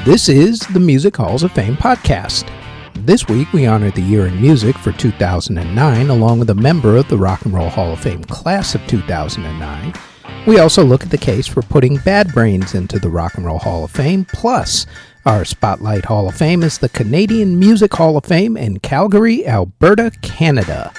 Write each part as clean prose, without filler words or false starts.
This is the Music Halls of Fame podcast. This week we honor the year in music for 2009 along with a member of the Rock and Roll Hall of Fame class of 2009. We also look at the case for putting Bad Brains into the Rock and Roll Hall of Fame, plus our Spotlight Hall of Fame is the Canadian Music Hall of Fame in Calgary, Alberta, Canada.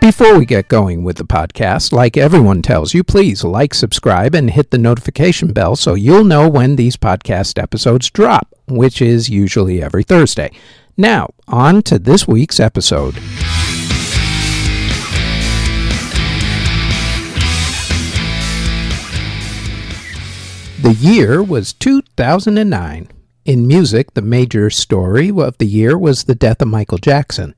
Before we get going with the podcast, like everyone tells you, please like, subscribe, and hit the notification bell so you'll know when these podcast episodes drop, which is usually every Thursday. Now, on to this week's episode. The year was 2009. In music, the major story of the year was the death of Michael Jackson.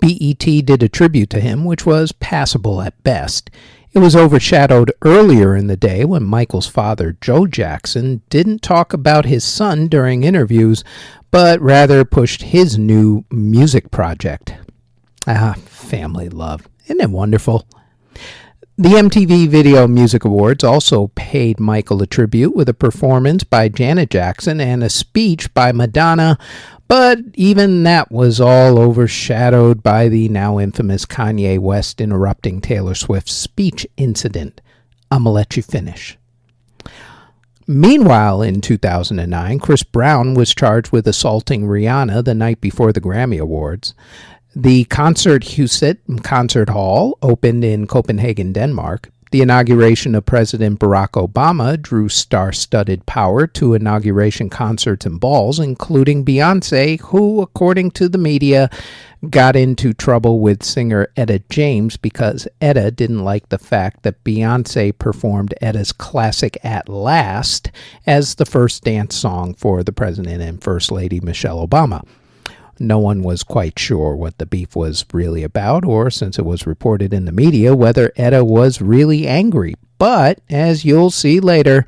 BET did a tribute to him, which was passable at best. It was overshadowed earlier in the day when Michael's father, Joe Jackson, didn't talk about his son during interviews, but rather pushed his new music project. Family love. Isn't it wonderful? The MTV Video Music Awards also paid Michael a tribute with a performance by Janet Jackson and a speech by Madonna, but even that was all overshadowed by the now infamous Kanye West interrupting Taylor Swift's speech incident. I'ma let you finish. Meanwhile, in 2009, Chris Brown was charged with assaulting Rihanna the night before the Grammy Awards. The Concerthuset Concert Hall opened in Copenhagen, Denmark. The inauguration of President Barack Obama drew star-studded power to inauguration concerts and balls, including Beyoncé, who, according to the media, got into trouble with singer Etta James because Etta didn't like the fact that Beyoncé performed Etta's classic At Last as the first dance song for the President and First Lady Michelle Obama. No one was quite sure what the beef was really about, or, since it was reported in the media, whether Etta was really angry. But, as you'll see later,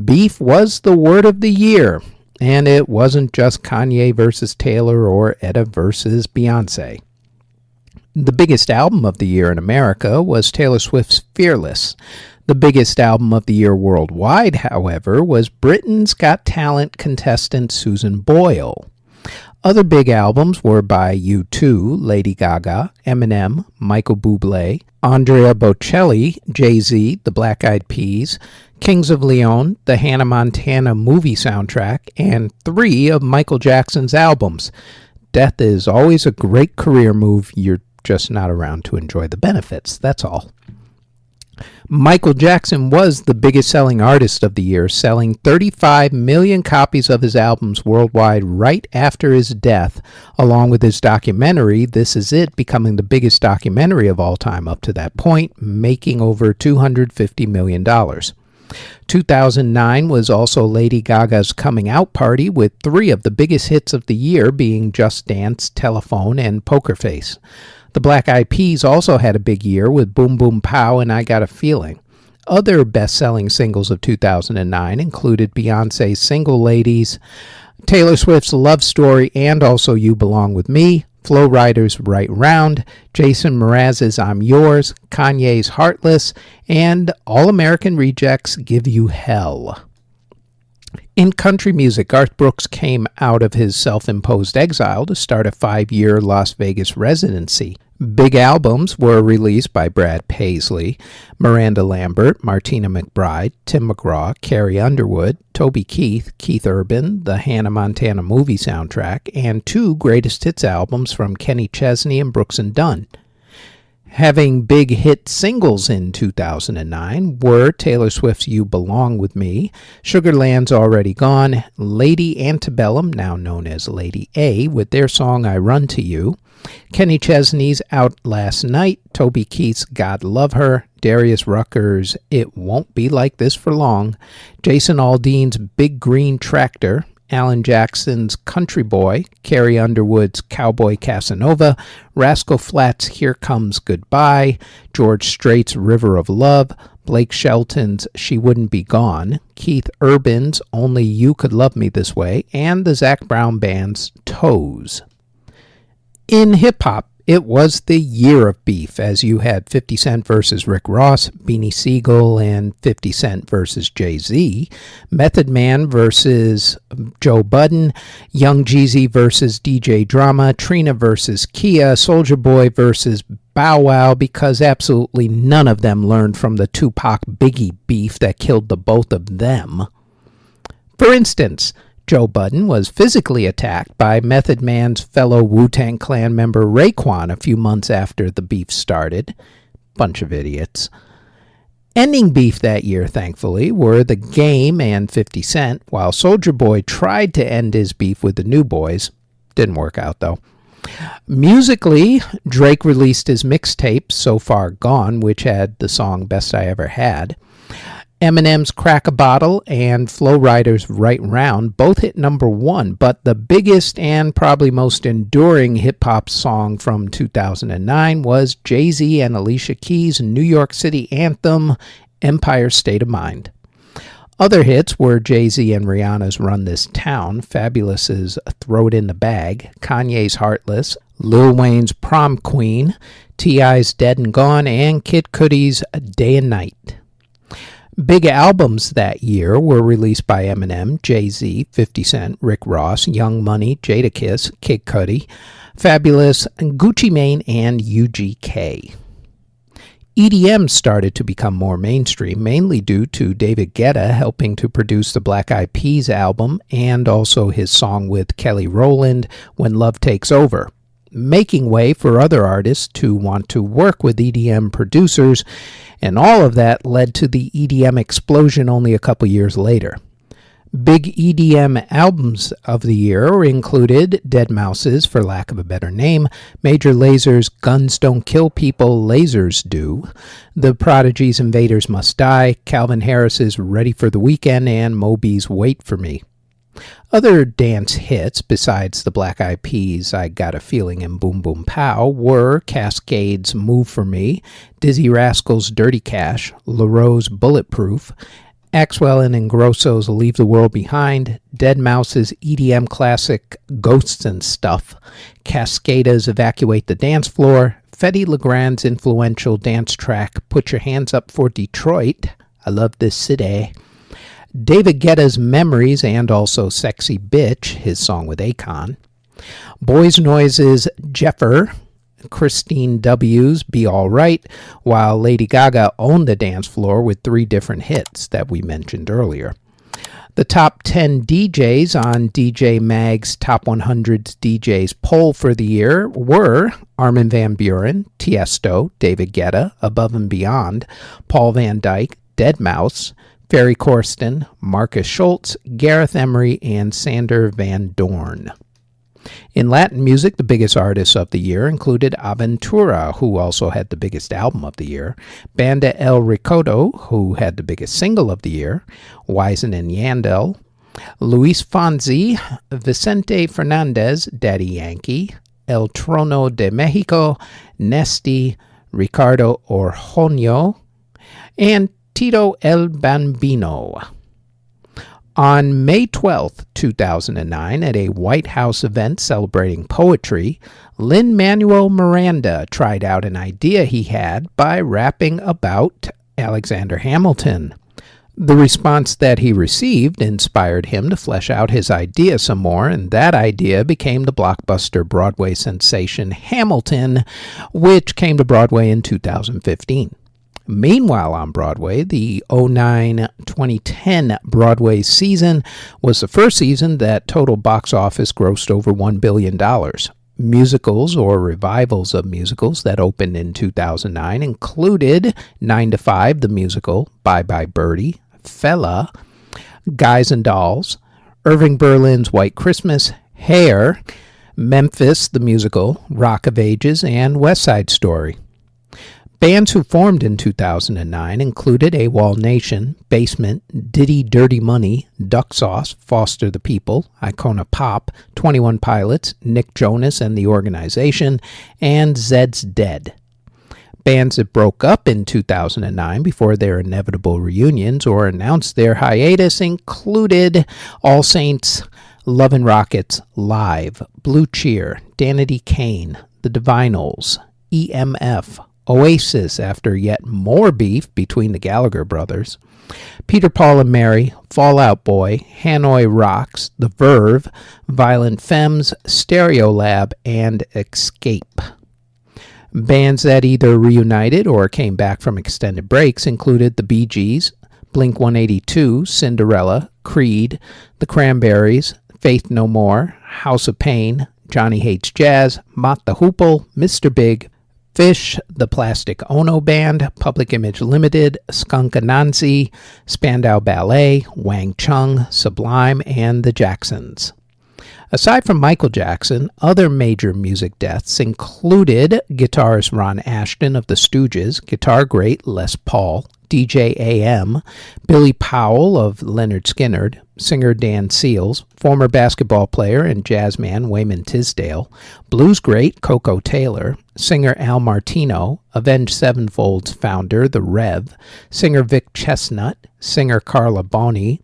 beef was the word of the year, and it wasn't just Kanye versus Taylor or Etta versus Beyoncé. The biggest album of the year in America was Taylor Swift's Fearless. The biggest album of the year worldwide, however, was Britain's Got Talent contestant Susan Boyle. Other big albums were by U2, Lady Gaga, Eminem, Michael Bublé, Andrea Bocelli, Jay-Z, the Black Eyed Peas, Kings of Leon, the Hannah Montana movie soundtrack, and 3 of Michael Jackson's albums. Death is always a great career move. You're just not around to enjoy the benefits, that's all. Michael Jackson was the biggest selling artist of the year, selling 35 million copies of his albums worldwide right after his death, along with his documentary, This Is It, becoming the biggest documentary of all time up to that point, making over $250 million. 2009 was also Lady Gaga's coming out party, with 3 of the biggest hits of the year being Just Dance, Telephone, and Poker Face. The Black Eyed Peas also had a big year with Boom Boom Pow and I Got a Feeling. Other best-selling singles of 2009 included Beyoncé's Single Ladies, Taylor Swift's Love Story, and also You Belong With Me, Flo Rida's Right Round, Jason Mraz's I'm Yours, Kanye's Heartless, and All American Rejects' Give You Hell. In country music, Garth Brooks came out of his self-imposed exile to start a 5-year Las Vegas residency. Big albums were released by Brad Paisley, Miranda Lambert, Martina McBride, Tim McGraw, Carrie Underwood, Toby Keith, Keith Urban, the Hannah Montana movie soundtrack, and 2 greatest hits albums from Kenny Chesney and Brooks and Dunn. Having big hit singles in 2009 were Taylor Swift's You Belong With Me, Sugarland's Already Gone, Lady Antebellum, now known as Lady A, with their song I Run To You, Kenny Chesney's Out Last Night, Toby Keith's God Love Her, Darius Rucker's It Won't Be Like This For Long, Jason Aldean's Big Green Tractor, Alan Jackson's Country Boy, Carrie Underwood's Cowboy Casanova, Rascal Flatts' Here Comes Goodbye, George Strait's River of Love, Blake Shelton's She Wouldn't Be Gone, Keith Urban's Only You Could Love Me This Way, and the Zac Brown Band's Toes. In hip-hop, it was the year of beef, as you had 50 Cent versus Rick Ross, Beanie Siegel and 50 Cent versus Jay-Z, Method Man versus Joe Budden, Young Jeezy versus DJ Drama, Trina versus Kia, Soulja Boy versus Bow Wow, because absolutely none of them learned from the Tupac-Biggie beef that killed the both of them. For instance, Joe Budden was physically attacked by Method Man's fellow Wu-Tang Clan member Raekwon a few months after the beef started. Bunch of idiots. Ending beef that year, thankfully, were The Game and 50 Cent, while Soulja Boy tried to end his beef with the New Boys. Didn't work out, though. Musically, Drake released his mixtape, So Far Gone, which had the song Best I Ever Had. Eminem's Crack a Bottle and Flo Rida's Right Round both hit number one, but the biggest and probably most enduring hip-hop song from 2009 was Jay-Z and Alicia Keys' New York City anthem, Empire State of Mind. Other hits were Jay-Z and Rihanna's Run This Town, Fabulous's Throw It in the Bag, Kanye's Heartless, Lil Wayne's Prom Queen, T.I.'s Dead and Gone, and Kid Cudi's Day and Night. Big albums that year were released by Eminem, Jay-Z, 50 Cent, Rick Ross, Young Money, Jadakiss, Kid Cudi, Fabulous, Gucci Mane, and UGK. EDM started to become more mainstream, mainly due to David Guetta helping to produce the Black Eyed Peas album and also his song with Kelly Rowland, When Love Takes Over, making way for other artists to want to work with EDM producers, and all of that led to the EDM explosion only a couple years later. Big EDM albums of the year included Deadmau5's For Lack of a Better Name, Major Laser's Guns Don't Kill People, Lasers Do, The Prodigy's Invaders Must Die, Calvin Harris's Ready for the Weekend, and Moby's Wait for Me. Other dance hits besides the Black Eyed Peas' I Got a Feeling and Boom Boom Pow were Cascade's Move for Me, Dizzy Rascal's Dirty Cash, LaRoe's Bulletproof, Axwell and Ingrosso's Leave the World Behind, Deadmau5's EDM classic Ghosts and Stuff, Cascada's Evacuate the Dance Floor, Fetty Legrand's influential dance track Put Your Hands Up for Detroit, I Love This City, David Guetta's Memories and also Sexy Bitch, his song with Akon, Boys Noise's Jeffer, Christine W.'s Be All Right, while Lady Gaga owned the dance floor with 3 different hits that we mentioned earlier. The top 10 DJs on DJ Mag's Top 100 DJs poll for the year were Armin van Buuren, Tiesto, David Guetta, Above and Beyond, Paul Van Dyk, Deadmau5, Ferry Corsten, Marcus Schultz, Gareth Emery, and Sander Van Doorn. In Latin music, the biggest artists of the year included Aventura, who also had the biggest album of the year, Banda El Recodo, who had the biggest single of the year, Wisin and Yandel, Luis Fonsi, Vicente Fernandez, Daddy Yankee, El Trono de Mexico, Nesty, Ricardo Orjoño, and Tito El Bambino. On May 12, 2009, at a White House event celebrating poetry, Lin-Manuel Miranda tried out an idea he had by rapping about Alexander Hamilton. The response that he received inspired him to flesh out his idea some more, and that idea became the blockbuster Broadway sensation Hamilton, which came to Broadway in 2015. Meanwhile, on Broadway, the 2009-2010 Broadway season was the first season that total box office grossed over $1 billion. Musicals or revivals of musicals that opened in 2009 included 9 to 5, the musical, Bye Bye Birdie, Fella, Guys and Dolls, Irving Berlin's White Christmas, Hair, Memphis, the musical, Rock of Ages, and West Side Story. Bands who formed in 2009 included AWOL Nation, Basement, Diddy Dirty Money, Duck Sauce, Foster the People, Icona Pop, 21 Pilots, Nick Jonas and the Organization, and Zed's Dead. Bands that broke up in 2009 before their inevitable reunions or announced their hiatus included All Saints, Love and Rockets, Live, Blue Cheer, Danity Kane, The Divinals, EMF, Oasis after yet more beef between the Gallagher brothers, Peter, Paul and Mary, Fall Out Boy, Hanoi Rocks, The Verve, Violent Femmes, Stereolab, and Escape. Bands that either reunited or came back from extended breaks included the Bee Gees, Blink-182, Cinderella, Creed, The Cranberries, Faith No More, House of Pain, Johnny Hates Jazz, Mott the Hoople, Mr. Big, Fish, The Plastic Ono Band, Public Image Limited, Skunk Anansi, Spandau Ballet, Wang Chung, Sublime, and the Jacksons. Aside from Michael Jackson, other major music deaths included guitarist Ron Ashton of the Stooges, guitar great Les Paul, DJ AM, Billy Powell of Lynyrd Skynyrd, singer Dan Seals, former basketball player and jazzman Wayman Tisdale, blues great Coco Taylor, singer Al Martino, Avenged Sevenfold's founder The Rev, singer Vic Chestnut, singer Carla Boni,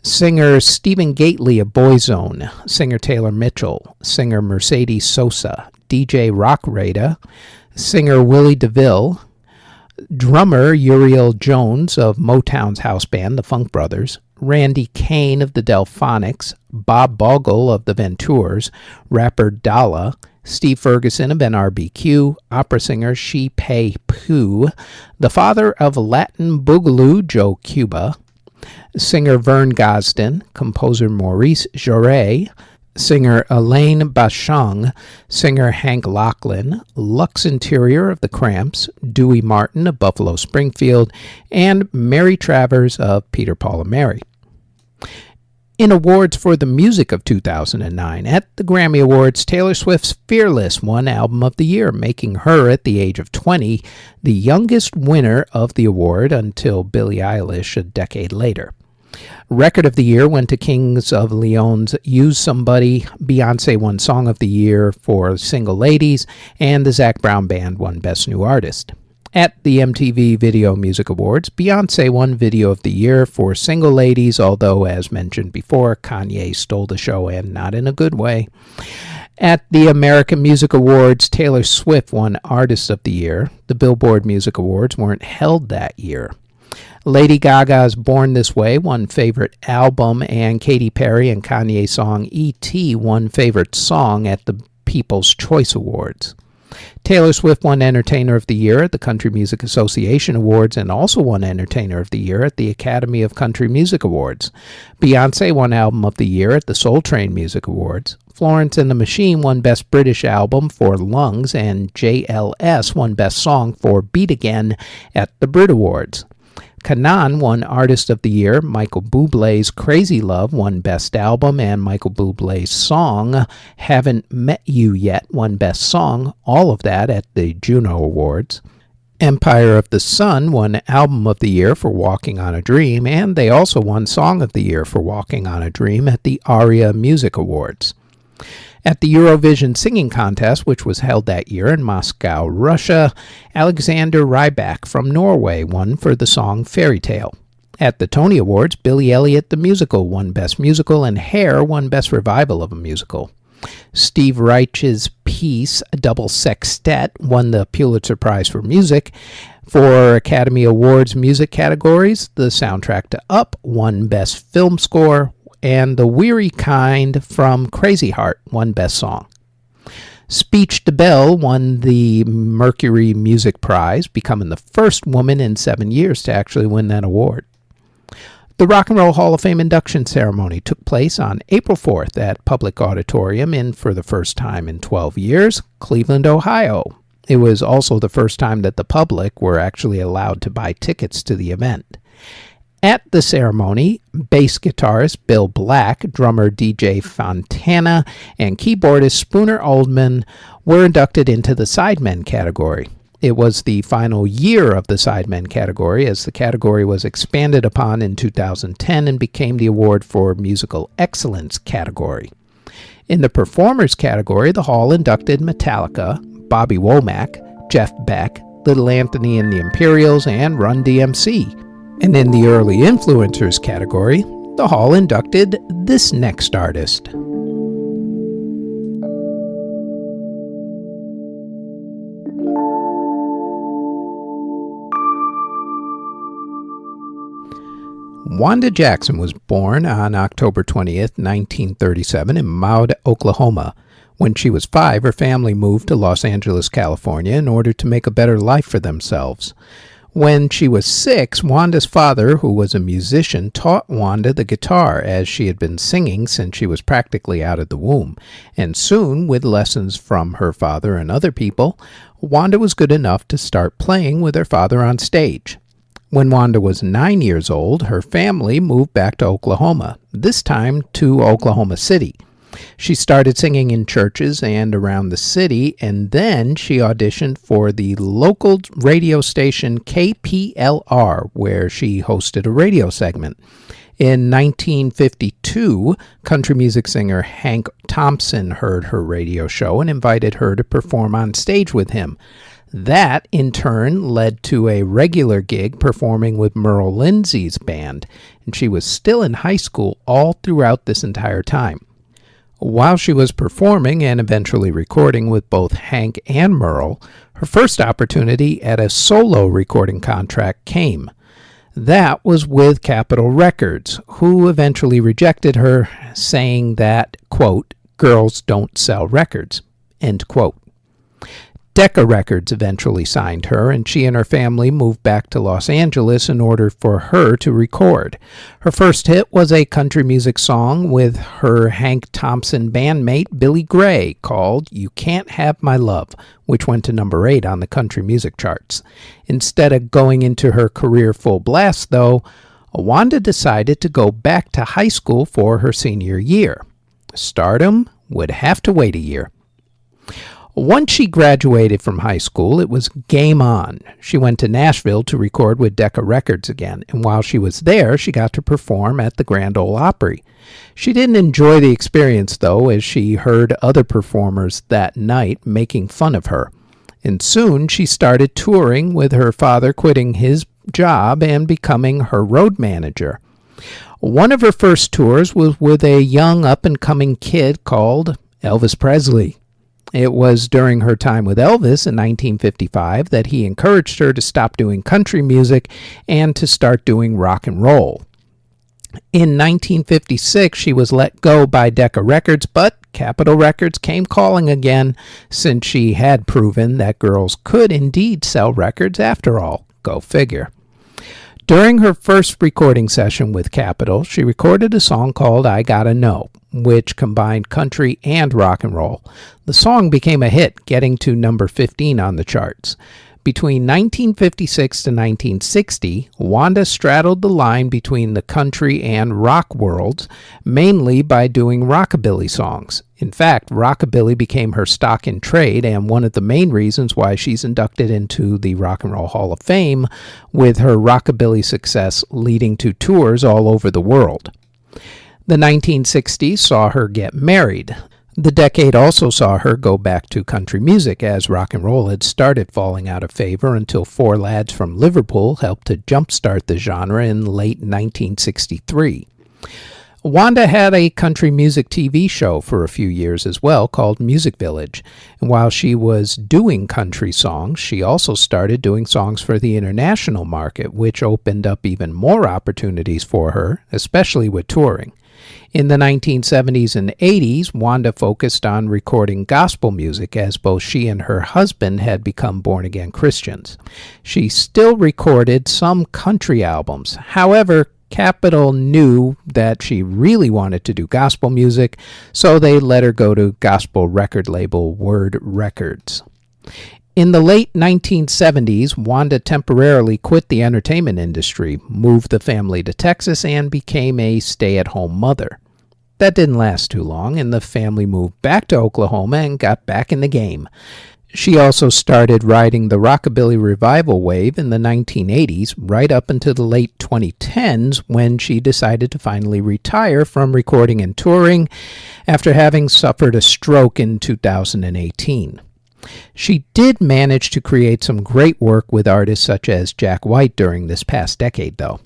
singer Stephen Gately of Boyzone, singer Taylor Mitchell, singer Mercedes Sosa, DJ Rock Rada, singer Willie DeVille, drummer Uriel Jones of Motown's house band, the Funk Brothers, Randy Kane of the Delphonics, Bob Bogle of the Ventures, rapper Dalla, Steve Ferguson of NRBQ, opera singer Shi Pei Pu, the father of Latin Boogaloo Joe Cuba, singer Vern Gosden, composer Maurice Jarre, singer Elaine Bachung, singer Hank Lachlan, Lux Interior of the Cramps, Dewey Martin of Buffalo Springfield, and Mary Travers of Peter, Paul and Mary. In awards for the music of 2009, at the Grammy Awards, Taylor Swift's Fearless won Album of the Year, making her, at the age of 20, the youngest winner of the award until Billie Eilish a decade later. Record of the Year went to Kings of Leon's Use Somebody, Beyoncé won Song of the Year for Single Ladies, and the Zac Brown Band won Best New Artist. At the MTV Video Music Awards, Beyoncé won Video of the Year for Single Ladies, although, as mentioned before, Kanye stole the show and not in a good way. At the American Music Awards, Taylor Swift won Artist of the Year. The Billboard Music Awards weren't held that year. Lady Gaga's Born This Way won Favorite Album, and Katy Perry and Kanye's song E.T. won Favorite Song at the People's Choice Awards. Taylor Swift won Entertainer of the Year at the Country Music Association Awards and also won Entertainer of the Year at the Academy of Country Music Awards. Beyoncé won Album of the Year at the Soul Train Music Awards. Florence and the Machine won Best British Album for Lungs, and JLS won Best Song for Beat Again at the Brit Awards. Kanan won Artist of the Year, Michael Bublé's Crazy Love won Best Album, and Michael Bublé's song Haven't Met You Yet won Best Song, all of that at the Juno Awards. Empire of the Sun won Album of the Year for Walking on a Dream, and they also won Song of the Year for Walking on a Dream at the ARIA Music Awards. At the Eurovision Singing Contest, which was held that year in Moscow, Russia, Alexander Rybak from Norway won for the song Fairy Tale. At the Tony Awards, Billy Elliot the Musical won Best Musical, and Hair won Best Revival of a Musical. Steve Reich's piece, Double Sextet, won the Pulitzer Prize for Music. For Academy Awards music categories, the soundtrack to Up won Best Film Score, and The Weary Kind from Crazy Heart won Best Song. Speech DeBelle won the Mercury Music Prize, becoming the first woman in 7 years to actually win that award. The Rock and Roll Hall of Fame induction ceremony took place on April 4th at Public Auditorium in, for the first time in 12 years, Cleveland, Ohio. It was also the first time that the public were actually allowed to buy tickets to the event. At the ceremony, bass guitarist Bill Black, drummer DJ Fontana, and keyboardist Spooner Oldham were inducted into the Sidemen category. It was the final year of the Sidemen category, as the category was expanded upon in 2010 and became the award for Musical Excellence category. In the Performers category, the Hall inducted Metallica, Bobby Womack, Jeff Beck, Little Anthony and the Imperials, and Run DMC. And in the Early Influencers category, the Hall inducted this next artist. Wanda Jackson was born on October 20th, 1937 in Maud, Oklahoma. When she was 5, her family moved to Los Angeles, California in order to make a better life for themselves. When she was 6, Wanda's father, who was a musician, taught Wanda the guitar, as she had been singing since she was practically out of the womb. And soon, with lessons from her father and other people, Wanda was good enough to start playing with her father on stage. When Wanda was 9 years old, her family moved back to Oklahoma, this time to Oklahoma City. She started singing in churches and around the city, and then she auditioned for the local radio station KPLR, where she hosted a radio segment. In 1952, country music singer Hank Thompson heard her radio show and invited her to perform on stage with him. That, in turn, led to a regular gig performing with Merle Lindsay's band, and she was still in high school all throughout this entire time. While she was performing and eventually recording with both Hank and Merle, her first opportunity at a solo recording contract came. That was with Capitol Records, who eventually rejected her, saying that, quote, "girls don't sell records," end quote. Decca Records eventually signed her, and she and her family moved back to Los Angeles in order for her to record. Her first hit was a country music song with her Hank Thompson bandmate Billy Gray called "You Can't Have My Love," which went to number 8 on the country music charts. Instead of going into her career full blast, though, Wanda decided to go back to high school for her senior year. Stardom would have to wait a year. Once she graduated from high school, it was game on. She went to Nashville to record with Decca Records again, and while she was there, she got to perform at the Grand Ole Opry. She didn't enjoy the experience, though, as she heard other performers that night making fun of her. And soon she started touring, with her father quitting his job and becoming her road manager. One of her first tours was with a young up-and-coming kid called Elvis Presley. It was during her time with Elvis in 1955 that he encouraged her to stop doing country music and to start doing rock and roll. In 1956, she was let go by Decca Records, but Capitol Records came calling again, since she had proven that girls could indeed sell records after all. Go figure. During her first recording session with Capitol, she recorded a song called "I Gotta Know," which combined country and rock and roll. The song became a hit, getting to number 15 on the charts. Between 1956 to 1960, Wanda straddled the line between the country and rock worlds, mainly by doing rockabilly songs. In fact, rockabilly became her stock in trade and one of the main reasons why she's inducted into the Rock and Roll Hall of Fame, with her rockabilly success leading to tours all over the world. The 1960s saw her get married. The decade also saw her go back to country music, as rock and roll had started falling out of favor until 4 lads from Liverpool helped to jumpstart the genre in late 1963. Wanda had a country music TV show for a few years as well called Music Village, and while she was doing country songs, she also started doing songs for the international market, which opened up even more opportunities for her, especially with touring. In the 1970s and 80s, Wanda focused on recording gospel music, as both she and her husband had become born-again Christians. She still recorded some country albums. However, Capitol knew that she really wanted to do gospel music, so they let her go to gospel record label Word Records. In the late 1970s, Wanda temporarily quit the entertainment industry, moved the family to Texas, and became a stay-at-home mother. That didn't last too long, and the family moved back to Oklahoma and got back in the game. She also started riding the rockabilly revival wave in the 1980s, right up into the late 2010s when she decided to finally retire from recording and touring after having suffered a stroke in 2018. She did manage to create some great work with artists such as Jack White during this past decade, though.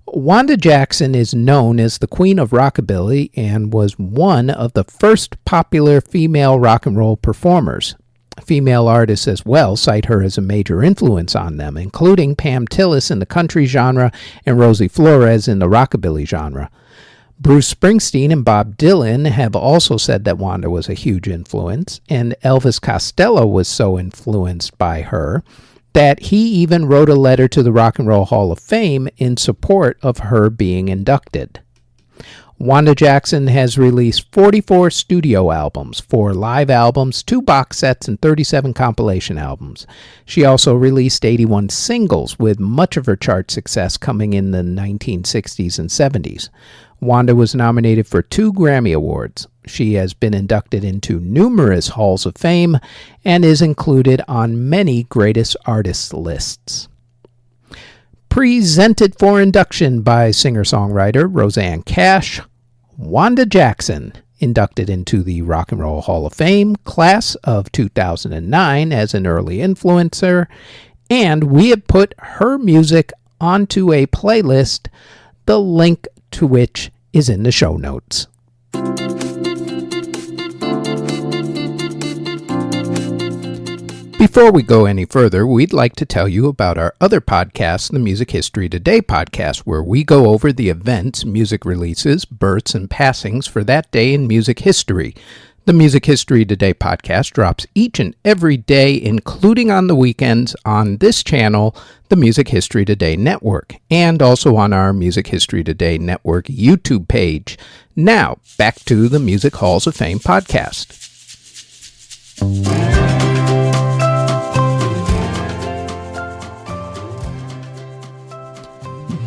Wanda Jackson is known as the Queen of Rockabilly and was one of the first popular female rock and roll performers. Female artists as well cite her as a major influence on them, including Pam Tillis in the country genre and Rosie Flores in the rockabilly genre. Bruce Springsteen and Bob Dylan have also said that Wanda was a huge influence, and Elvis Costello was so influenced by her that he even wrote a letter to the Rock and Roll Hall of Fame in support of her being inducted. Wanda Jackson has released 44 studio albums, 4 live albums, 2 box sets, and 37 compilation albums. She also released 81 singles, with much of her chart success coming in the 1960s and 70s. Wanda was nominated for 2 Grammy Awards. She has been inducted into numerous halls of fame and is included on many greatest artists lists. Presented for induction by singer-songwriter Rosanne Cash, Wanda Jackson, inducted into the Rock and Roll Hall of Fame class of 2009 as an early influencer, and we have put her music onto a playlist, the link to which is in the show notes. Before we go any further, we'd like to tell you about our other podcast, the Music History Today podcast, where we go over the events, music releases, births, and passings for that day in music history. The Music History Today podcast drops each and every day, including on the weekends, on this channel, the Music History Today Network, and also on our Music History Today Network YouTube page. Now, back to the Music Halls of Fame podcast.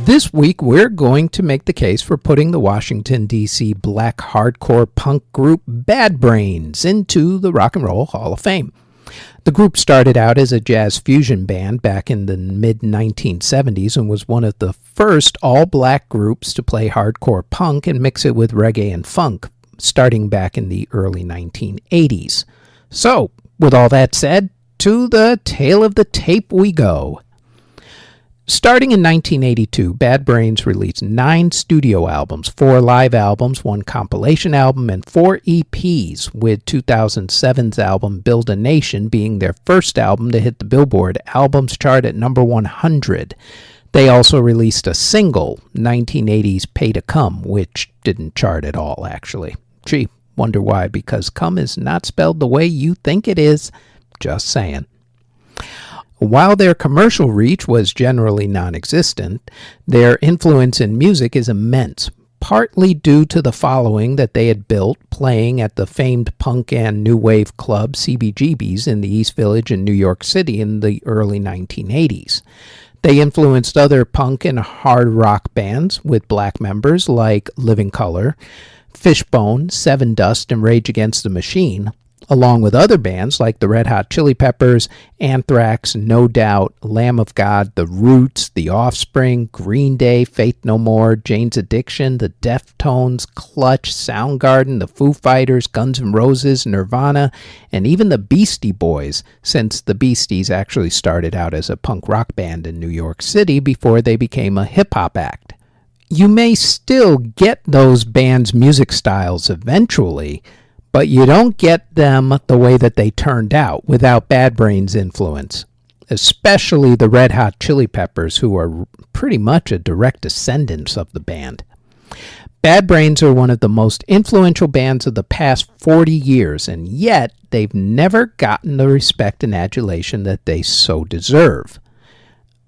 This week, we're going to make the case for putting the Washington, D.C. black hardcore punk group Bad Brains into the Rock and Roll Hall of Fame. The group started out as a jazz fusion band back in the mid-1970s and was one of the first all-black groups to play hardcore punk and mix it with reggae and funk, starting back in the early 1980s. So, with all that said, to the tail of the tape we go. Starting in 1982, Bad Brains released 9 studio albums, 4 live albums, 1 compilation album, and 4 EPs, with 2007's album Build a Nation being their first album to hit the Billboard Albums chart at number 100. They also released a single, 1980's Pay to Come, which didn't chart at all, actually. Gee, wonder why, because come is not spelled the way you think it is. Just saying. While their commercial reach was generally non-existent, their influence in music is immense, partly due to the following that they had built playing at the famed punk and new wave club CBGB's in the East Village in New York City in the early 1980s. They influenced other punk and hard rock bands with black members like Living Colour, Fishbone, Seven Dust, and Rage Against the Machine, along with other bands like the Red Hot Chili Peppers, Anthrax, No Doubt, Lamb of God, The Roots, The Offspring, Green Day, Faith No More, Jane's Addiction, The Deftones, Clutch, Soundgarden, The Foo Fighters, Guns N' Roses, Nirvana, and even the Beastie Boys, since the Beasties actually started out as a punk rock band in New York City before they became a hip-hop act. You may still get those bands' music styles eventually, but you don't get them the way that they turned out without Bad Brains' influence, especially the Red Hot Chili Peppers, who are pretty much a direct descendants of the band. Bad Brains are one of the most influential bands of the past 40 years, and yet they've never gotten the respect and adulation that they so deserve.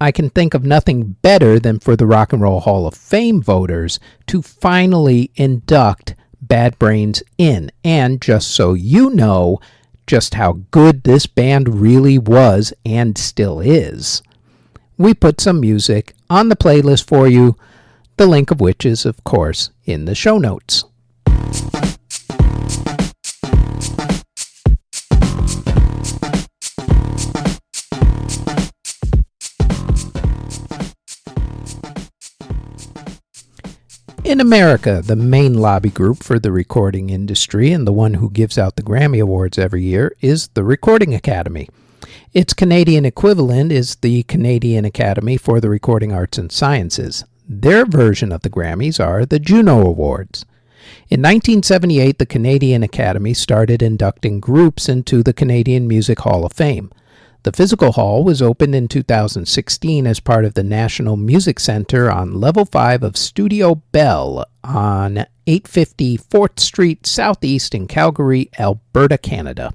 I can think of nothing better than for the Rock and Roll Hall of Fame voters to finally induct Bad Brains in, and just so you know just how good this band really was and still is, we put some music on the playlist for you, the link of which is, of course, in the show notes. In America, the main lobby group for the recording industry and the one who gives out the Grammy Awards every year is the Recording Academy. Its Canadian equivalent is the Canadian Academy for the Recording Arts and Sciences. Their version of the Grammys are the Juno Awards. In 1978, the Canadian Academy started inducting groups into the Canadian Music Hall of Fame. The physical hall was opened in 2016 as part of the National Music Center on Level 5 of Studio Bell on 850 4th Street Southeast in Calgary, Alberta, Canada.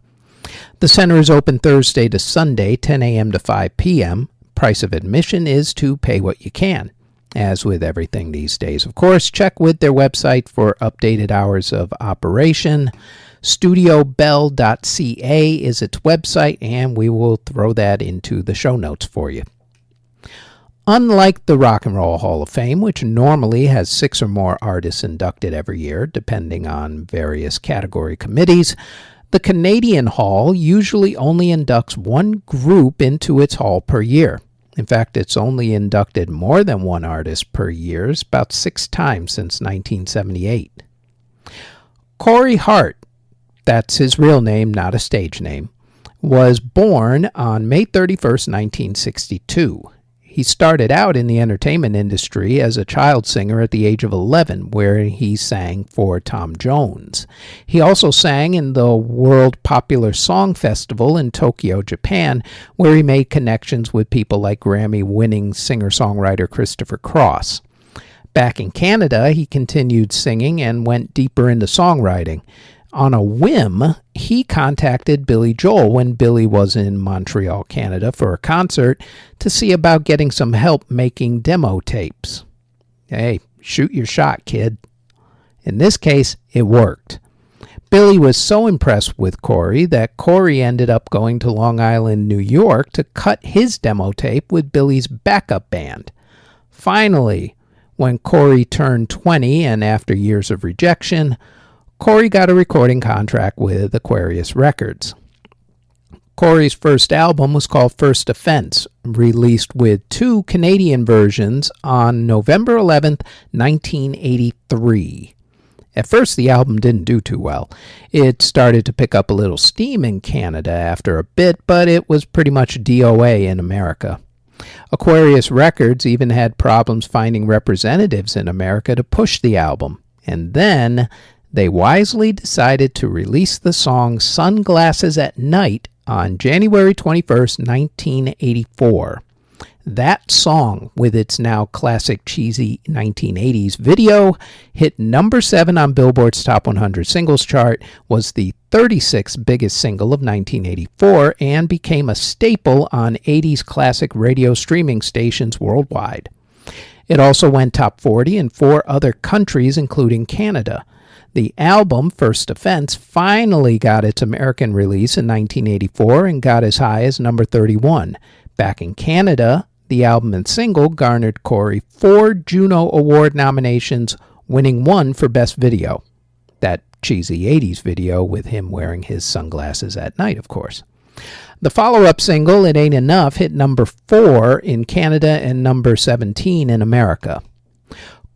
The center is open Thursday to Sunday, 10 a.m. to 5 p.m. Price of admission is to pay what you can. As with everything these days, of course, check with their website for updated hours of operation. Studiobell.ca is its website, and we will throw that into the show notes for you. Unlike the Rock and Roll Hall of Fame, which normally has 6 or more artists inducted every year, depending on various category committees, the Canadian Hall usually only inducts one group into its hall per year. In fact, it's only inducted more than one artist per year, about 6 times since 1978. Corey Hart, that's his real name, not a stage name, was born on May 31st, 1962. He started out in the entertainment industry as a child singer at the age of 11, where he sang for Tom Jones. He also sang in the World Popular Song Festival in Tokyo, Japan, where he made connections with people like Grammy-winning singer-songwriter Christopher Cross. Back in Canada, he continued singing and went deeper into songwriting. On a whim, he contacted Billy Joel when Billy was in Montreal, Canada for a concert to see about getting some help making demo tapes. Hey, shoot your shot, kid. In this case, it worked. Billy was so impressed with Corey that Corey ended up going to Long Island, New York to cut his demo tape with Billy's backup band. Finally, when Corey turned 20 and after years of rejection, Corey got a recording contract with Aquarius Records. Corey's first album was called First Offense, released with 2 Canadian versions on November 11th, 1983. At first, the album didn't do too well. It started to pick up a little steam in Canada after a bit, but it was pretty much DOA in America. Aquarius Records even had problems finding representatives in America to push the album. And then they wisely decided to release the song Sunglasses at Night on January 21st, 1984. That song, with its now classic cheesy 1980s video, hit number 7 on Billboard's Top 100 Singles chart, was the 36th biggest single of 1984, and became a staple on 80s classic radio streaming stations worldwide. It also went top 40 in 4 other countries, including Canada. The album, First Offense, finally got its American release in 1984 and got as high as number 31. Back in Canada, the album and single garnered Corey 4 Juno Award nominations, winning 1 for Best Video. That cheesy 80s video with him wearing his sunglasses at night, of course. The follow-up single, It Ain't Enough, hit number 4 in Canada and number 17 in America.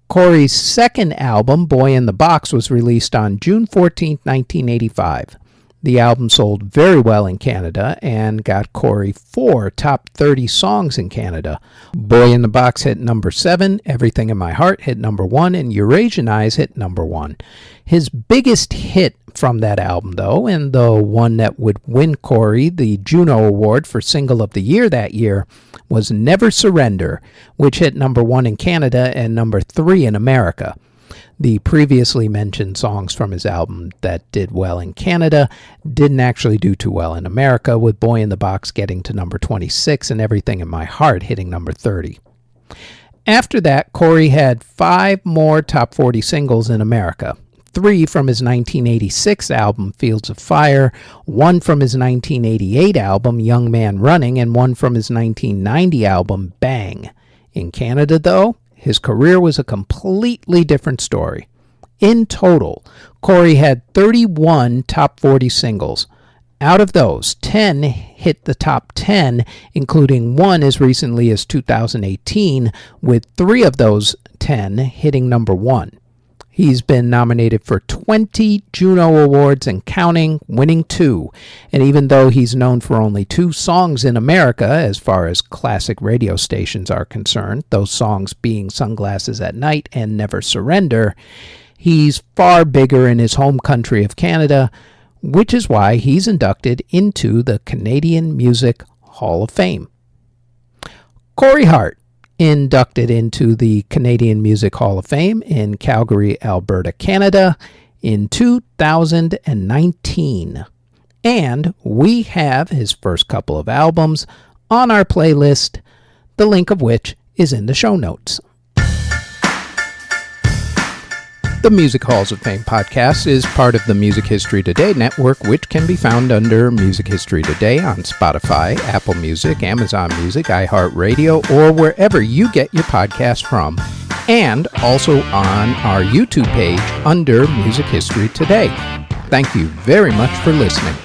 Corey's second album, Boy in the Box, was released on June 14, 1985. The album sold very well in Canada and got Corey 4 top 30 songs in Canada. Boy in the Box hit number 7, Everything in My Heart hit number 1, and Eurasian Eyes hit number 1. His biggest hit from that album, though, and the one that would win Corey the Juno Award for Single of the Year that year, was Never Surrender, which hit number 1 in Canada and number 3 in America. The previously mentioned songs from his album that did well in Canada didn't actually do too well in America, with Boy in the Box getting to number 26 and Everything in My Heart hitting number 30. After that, Corey had 5 more top 40 singles in America. 3 from his 1986 album Fields of Fire, 1 from his 1988 album Young Man Running, and 1 from his 1990 album Bang. In Canada, though, his career was a completely different story. In total, Corey had 31 top 40 singles. Out of those, 10 hit the top 10, including 1 as recently as 2018, with 3 of those 10 hitting number 1. He's been nominated for 20 Juno Awards and counting, winning 2. And even though he's known for only 2 songs in America, as far as classic radio stations are concerned, those songs being Sunglasses at Night and Never Surrender, he's far bigger in his home country of Canada, which is why he's inducted into the Canadian Music Hall of Fame. Corey Hart, inducted into the Canadian Music Hall of Fame in Calgary, Alberta, Canada in 2019. And we have his first couple of albums on our playlist, the link of which is in the show notes. The Music Halls of Fame podcast is part of the Music History Today network, which can be found under Music History Today on Spotify, Apple Music, Amazon Music, iHeartRadio, or wherever you get your podcast from, and also on our YouTube page under Music History Today. Thank you very much for listening.